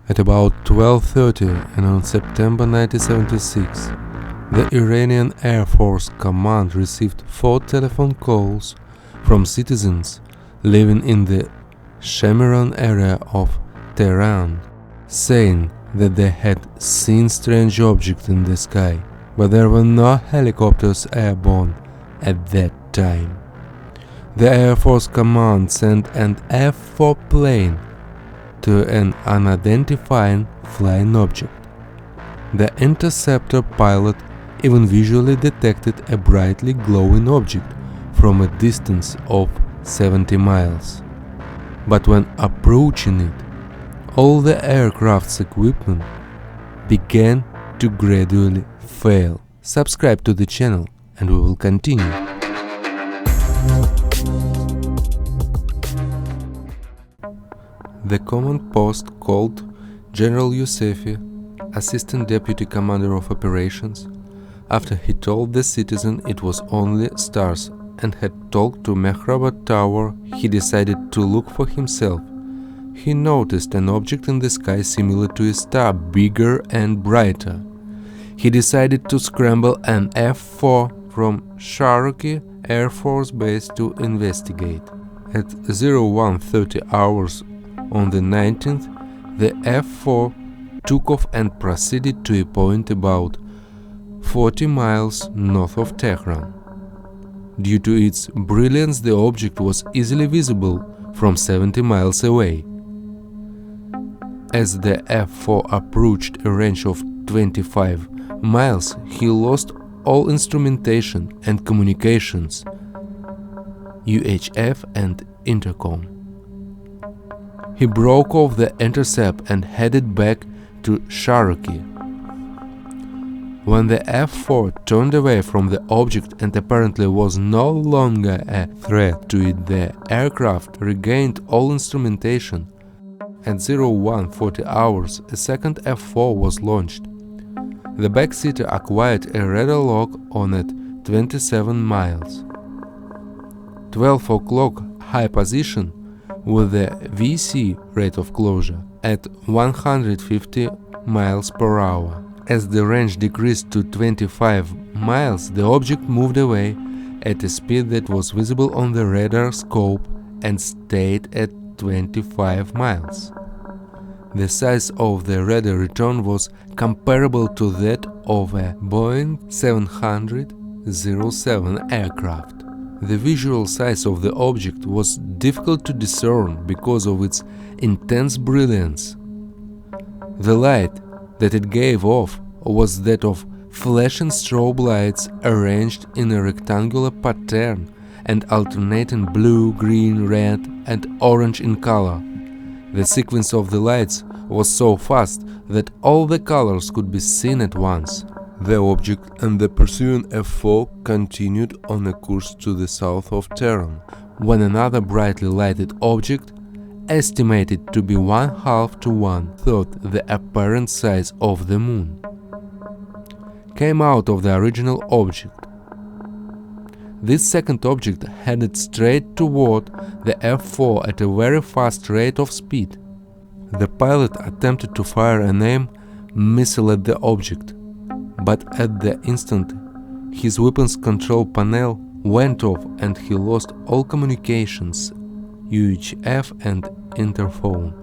At about 12:30 and on September 1976, the Iranian Air Force Command received 4 telephone calls from citizens living in the Shamiran area of Tehran, saying that they had seen strange objects in the sky, but there were no helicopters airborne at that time. The Air Force Command sent an F-4 plane to an unidentified flying object. The interceptor pilot even visually detected a brightly glowing object from a distance of 70 miles. But when approaching it, all the aircraft's equipment began to gradually fail. Subscribe to the channel and we will continue. The command post called General Yousefi, Assistant Deputy Commander of Operations, after he told the citizen it was only stars and had talked to Mehrabad Tower. He decided to look for himself. He noticed an object in the sky similar to a star, bigger and brighter. He decided to scramble an F-4 from Cherokee Air Force Base to investigate. At 01:30 hours on the 19th, the F-4 took off and proceeded to a point about 40 miles north of Tehran. Due to its brilliance, the object was easily visible from 70 miles away. As the F-4 approached a range of 25 miles, he lost all instrumentation and communications, UHF and intercom. He broke off the intercept and headed back to Cherokee. When the F-4 turned away from the object and apparently was no longer a threat to it, the aircraft regained all instrumentation. At 01:40 hours, a second F-4 was launched. The backseater acquired a radar lock on at 27 miles. 12 o'clock high position with the VC rate of closure at 150 miles per hour. As the range decreased to 25 miles, the object moved away at a speed that was visible on the radar scope and stayed at 25 miles. The size of the radar return was comparable to that of a Boeing 707 aircraft. The visual size of the object was difficult to discern because of its intense brilliance. The light that it gave off was that of flashing strobe lights arranged in a rectangular pattern and alternating blue, green, red, and orange in color. The sequence of the lights was so fast that all the colors could be seen at once. The object and the pursuing F-4 continued on a course to the south of Tehran, when another brightly lighted object, estimated to be 1/2 to 1/3 the apparent size of the moon, came out of the original object. This second object headed straight toward the F-4 at a very fast rate of speed. The pilot attempted to fire an aim missile at the object, but at the instant his weapons control panel went off and he lost all communications, UHF and interphone.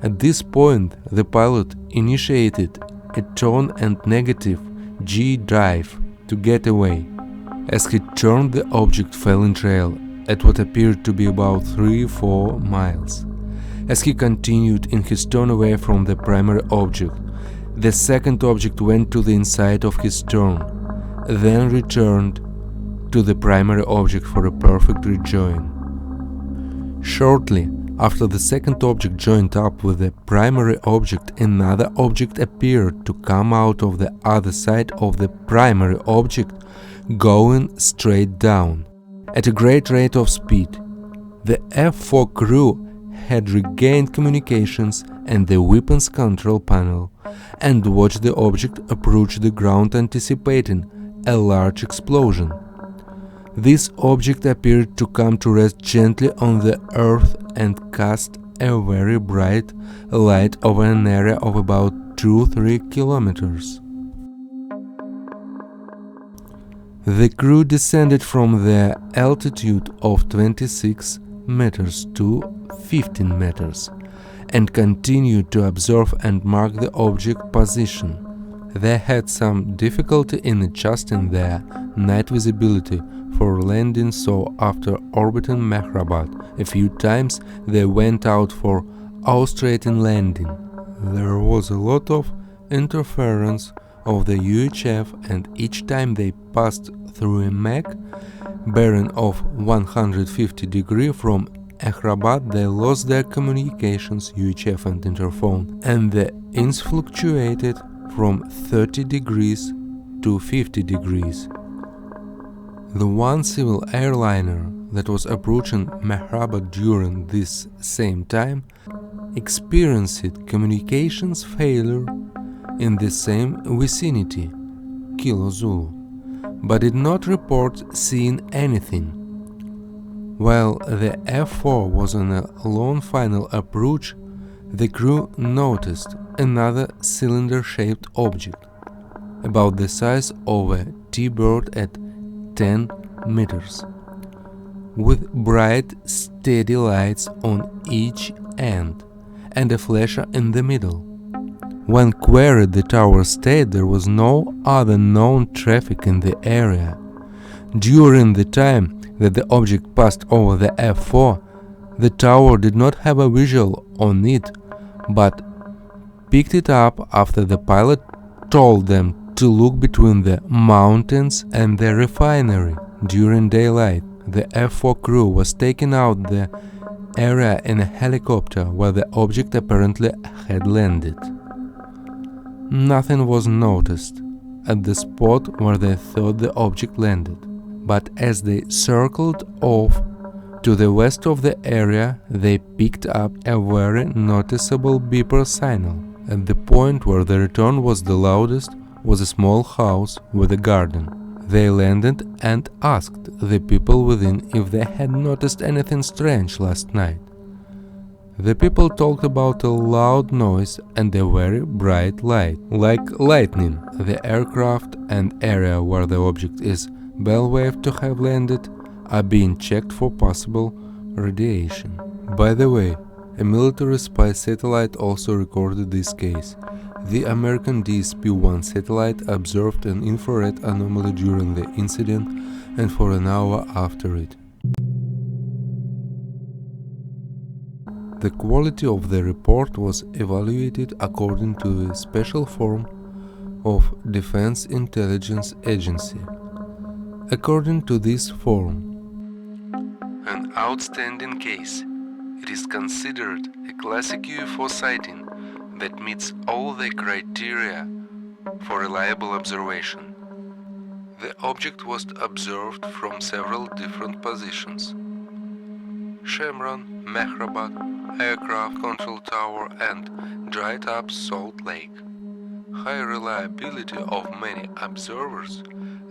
At this point, the pilot initiated a turn and negative G dive to get away. As he turned, the object fell in trail at what appeared to be about 3-4 miles. As he continued in his turn away from the primary object, the second object went to the inside of his turn, then returned to the primary object for a perfect rejoin. Shortly after the second object joined up with the primary object, another object appeared to come out of the other side of the primary object, going straight down at a great rate of speed. The F-4 crew had regained communications and the weapons control panel and watched the object approach the ground, anticipating a large explosion. This object appeared to come to rest gently on the earth and cast a very bright light over an area of about 2-3 kilometers. The crew descended from their altitude of 26 meters to 15 meters and continued to observe and mark the object position. They had some difficulty in adjusting their night visibility for landing, so after orbiting Mehrabad a few times they went out for austrating landing. There was a lot of interference of the UHF, and each time they passed through a MAC bearing of 150 degrees from Mehrabad, they lost their communications, UHF and interphone, and the INS fluctuated from 30 degrees to 50 degrees. The one civil airliner that was approaching Mehrabad during this same time experienced communications failure in the same vicinity, Kilo Zulu, but did not report seeing anything. While the F-4 was on a long final approach, the crew noticed another cylinder-shaped object, about the size of a T-bird at 10 meters, with bright, steady lights on each end and a flasher in the middle. When queried, the tower stated there was no other known traffic in the area. During the time that the object passed over the F-4, the tower did not have a visual on it, but picked it up after the pilot told them to look between the mountains and the refinery. During daylight, the F-4 crew was taken out the area in a helicopter where the object apparently had landed. Nothing was noticed at the spot where they thought the object landed, but as they circled off to the west of the area, they picked up a very noticeable beeper signal. At the point where the return was the loudest was a small house with a garden. They landed and asked the people within if they had noticed anything strange last night. The people talked about a loud noise and a very bright light, like lightning. The aircraft and area where the object is believed to have landed are being checked for possible radiation. By the way, a military spy satellite also recorded this case. The American DSP-1 satellite observed an infrared anomaly during the incident and for an hour after it. The quality of the report was evaluated according to the special form of Defense Intelligence Agency. According to this form, an outstanding case, it is considered a classic UFO sighting that meets all the criteria for reliable observation. The object was observed from several different positions: Shemron, Mehrabad, Aircraft Control Tower and dried up Salt Lake. High reliability of many observers,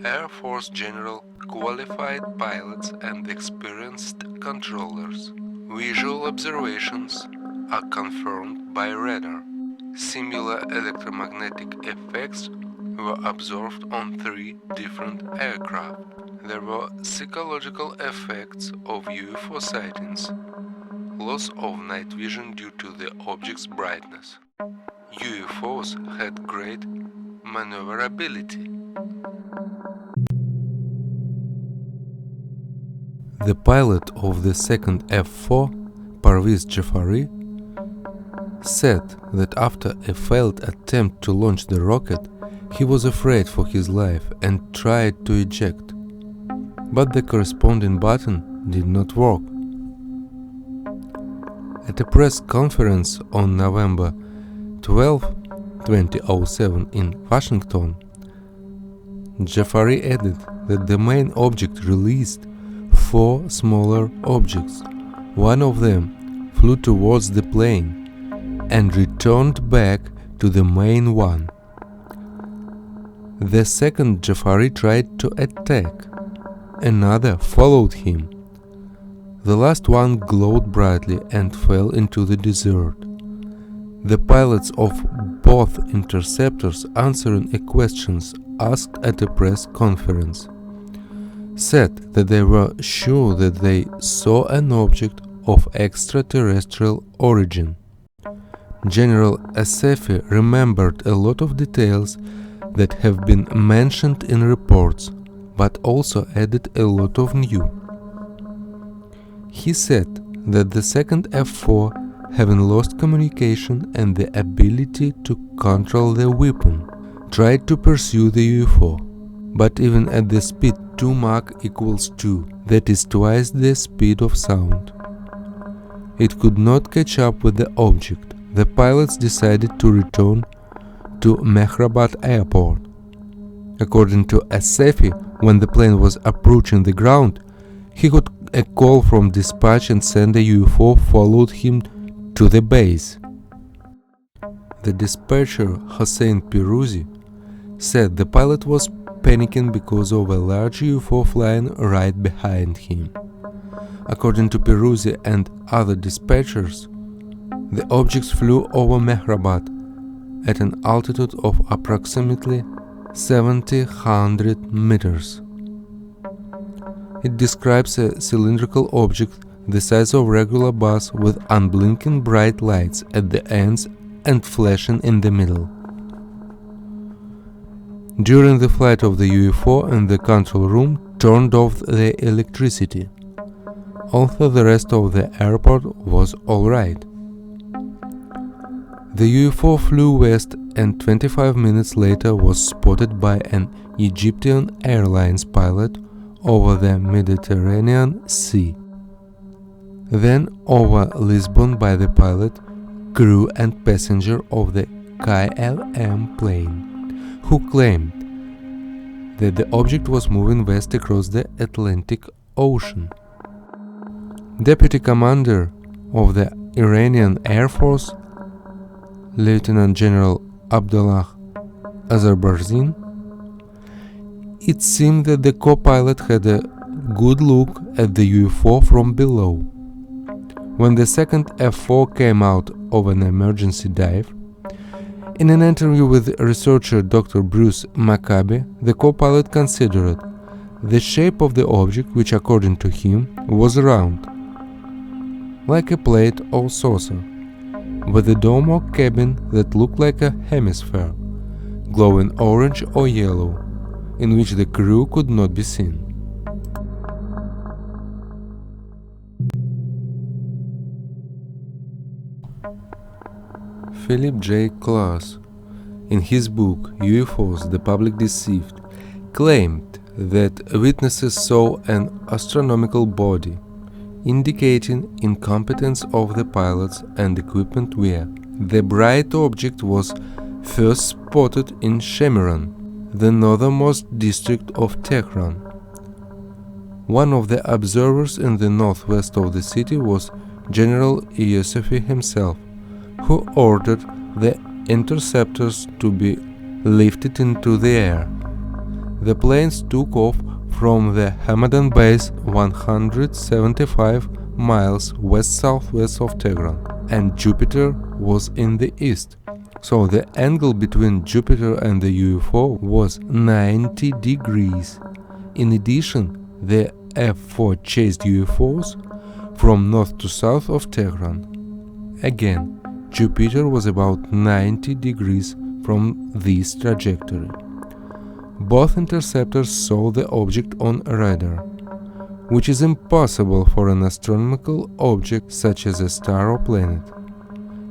Air Force General, qualified pilots and experienced controllers. Visual observations are confirmed by radar. Similar electromagnetic effects were observed on 3 different aircraft. There were psychological effects of UFO sightings: loss of night vision due to the object's brightness. UFOs had great maneuverability. The pilot of the second F-4, Parviz Jafari, said that after a failed attempt to launch the rocket, he was afraid for his life and tried to eject, but the corresponding button did not work. At a press conference on November 12, 2007 in Washington, Jafari added that the main object released 4 smaller objects. One of them flew towards the plane and returned back to the main one. The second Jafari tried to attack. Another followed him. The last one glowed brightly and fell into the desert. The pilots of both interceptors, answering questions asked at a press conference, said that they were sure that they saw an object of extraterrestrial origin. General Asefi remembered a lot of details that have been mentioned in reports, but also added a lot of new. He said that the second F-4, having lost communication and the ability to control the weapon, tried to pursue the UFO, but even at the speed 2 Mach equals 2, that is twice the speed of sound, it could not catch up with the object. The pilots decided to return to Mehrabad airport. According to Asefi, when the plane was approaching the ground, he got a call from dispatch and sent a UFO followed him to the base. The dispatcher, Hossein Piruzi, said the pilot was panicking because of a large UFO flying right behind him. According to Piruzi and other dispatchers, the objects flew over Mehrabad at an altitude of approximately 700 meters. It describes a cylindrical object the size of a regular bus with unblinking bright lights at the ends and flashing in the middle. During the flight of the UFO in the control room turned off the electricity, although the rest of the airport was alright. The UFO flew west and 25 minutes later was spotted by an Egyptian Airlines pilot over the Mediterranean Sea. Then over Lisbon by the pilot, crew and passenger of the KLM plane, who claimed that the object was moving west across the Atlantic Ocean. Deputy Commander of the Iranian Air Force, Lieutenant General Abdullah Azerbaijan, it seemed that the co-pilot had a good look at the UFO from below. When the second F-4 came out of an emergency dive, in an interview with researcher Dr. Bruce Maccabi, the co-pilot considered the shape of the object, which according to him was round, like a plate or saucer, with a dome or cabin that looked like a hemisphere, glowing orange or yellow, in which the crew could not be seen. Philip J. Klass, in his book UFOs, the Public Deceived, claimed that witnesses saw an astronomical body, indicating incompetence of the pilots and equipment where the bright object was first spotted in Shemiran, the northernmost district of Tehran. One of the observers in the northwest of the city was General Yosefi himself, who ordered the interceptors to be lifted into the air. The planes took off from the Hamadan base 175 miles west-southwest of Tehran, and Jupiter was in the east. So the angle between Jupiter and the UFO was 90 degrees. In addition, the F-4 chased UFOs from north to south of Tehran. Again, Jupiter was about 90 degrees from this trajectory. Both interceptors saw the object on radar, which is impossible for an astronomical object such as a star or planet.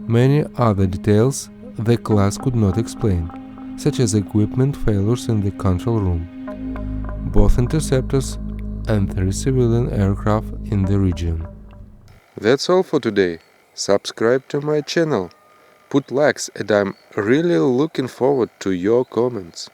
Many other details the class could not explain, such as equipment failures in the control room, both interceptors and 3 civilian aircraft in the region. That's all for today. Subscribe to my channel, put likes, and I'm really looking forward to your comments.